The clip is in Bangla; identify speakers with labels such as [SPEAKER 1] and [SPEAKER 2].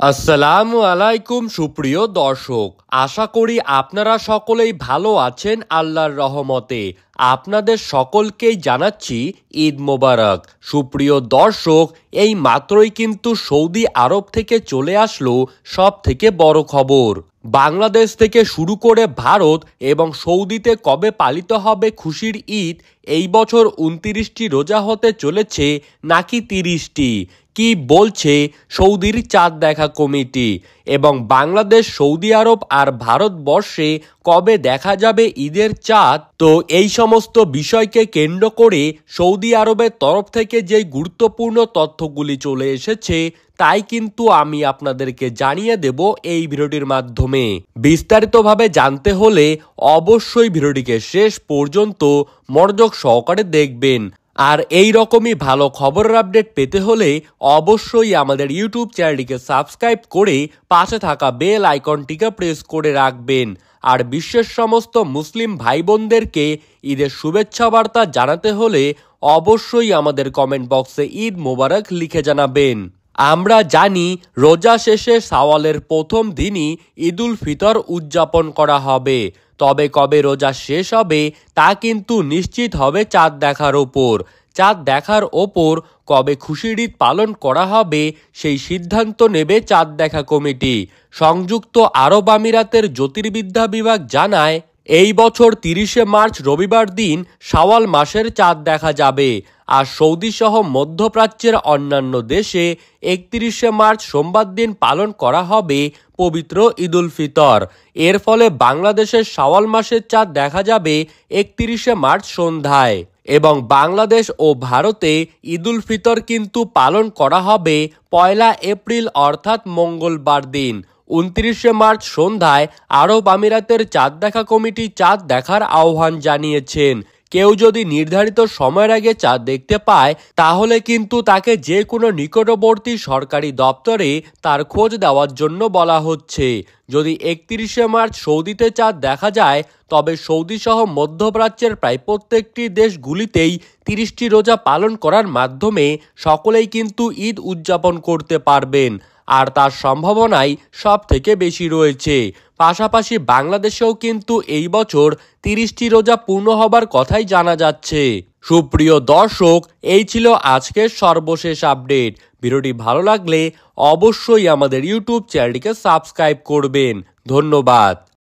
[SPEAKER 1] আসসালামু আলাইকুম সুপ্রিয় দর্শক, আশা করি আপনারা সকলেই ভালো আছেন আল্লাহর রহমতে। আপনাদের সকলকেই জানাচ্ছি ঈদ মোবারক। সুপ্রিয় দর্শক, এই মাত্রই কিন্তু সৌদি আরব থেকে চলে আসলো সব থেকে বড় খবর। বাংলাদেশ থেকে শুরু করে ভারত এবং সৌদিতে কবে পালিত হবে খুশির ঈদ? এই বছর 29টি রোজা হতে চলেছে নাকি 30টি? কি বলছে সৌদির চাঁদ দেখা কমিটি? এবং বাংলাদেশ, সৌদি আরব আর ভারতবর্ষে কবে দেখা যাবে ঈদের চাঁদ? তো এই সমস্ত বিষয়কে কেন্দ্র করে সৌদি আরবের তরফ থেকে যে গুরুত্বপূর্ণ তথ্যগুলি চলে এসেছে তাই কিন্তু আমি আপনাদেরকে জানিয়ে দেব এই ভিডিওটির মাধ্যমে। বিস্তারিতভাবে জানতে হলে অবশ্যই ভিডিওটিকে শেষ পর্যন্ত মনোযোগ সহকারে দেখবেন। আর এই রকমই ভালো খবরের আপডেট পেতে হলে অবশ্যই আমাদের ইউটিউব চ্যানেলটিকে সাবস্ক্রাইব করে পাশে থাকা বেল আইকনটিকে প্রেস করে রাখবেন। আর বিশ্বের সমস্ত মুসলিম ভাই বোনদেরকে ঈদের শুভেচ্ছা বার্তা জানাতে হলে অবশ্যই আমাদের কমেন্ট বক্সে ঈদ মোবারক লিখে জানাবেন। আমরা জানি রোজা শেষে শাওয়ালের প্রথম দিনই ঈদুল ফিতর উদযাপন করা হবে, তবে কবে রোজা শেষ হবে তা কিন্তু নিশ্চিত হবে চাঁদ দেখার ওপর। চাঁদ দেখার ওপর কবে খুশির ঈদ পালন করা হবে সেই সিদ্ধান্ত নেবে চাঁদ দেখা কমিটি। সংযুক্ত আরব আমিরাতের জ্যোতির্বিদ্যা বিভাগ জানায় এই বছর 30শে মার্চ রবিবার দিন শাওয়াল মাসের চাঁদ দেখা যাবে। আর সৌদি সহ মধ্যপ্রাচ্যের অন্যান্য দেশে 31শে মার্চ সোমবার দিন পালন করা হবে পবিত্র ঈদুল ফিতর। এর ফলে বাংলাদেশের শাওয়াল মাসের চাঁদ দেখা যাবে 31শে মার্চ সন্ধ্যায়। এবং বাংলাদেশ ও ভারতে ঈদুল ফিতর কিন্তু পালন করা হবে 1 এপ্রিল অর্থাৎ মঙ্গলবার দিন। 29শে মার্চ সন্ধ্যায় আরব আমিরাতের চাঁদ দেখা কমিটি চাঁদ দেখার আহ্বান জানিয়েছেন। কেউ যদি নির্ধারিত সময়ের আগে চাঁদ দেখতে পায় তাহলে কিন্তু তাকে যে কোনো নিকটবর্তী সরকারি দপ্তরে তার খোঁজ দেওয়ার জন্য বলা হচ্ছে। যদি 31শে মার্চ সৌদিতে চাঁদ দেখা যায় তবে সৌদি সহ মধ্যপ্রাচ্যের প্রায় প্রত্যেকটি দেশগুলিতেই 30টি রোজা পালন করার মাধ্যমে সকলেই কিন্তু ঈদ উদযাপন করতে পারবেন। আর তার সম্ভাবনাই সব থেকে বেশি রয়েছে। পাশাপাশি বাংলাদেশেও কিন্তু এই বছর 30টি রোজা পূর্ণ হবার কথাই জানা যাচ্ছে। সুপ্রিয় দর্শক, এই ছিল আজকের সর্বশেষ আপডেট। ভিডিওটি ভালো লাগলে অবশ্যই আমাদের ইউটিউব চ্যানেলটিকে সাবস্ক্রাইব করবেন। ধন্যবাদ।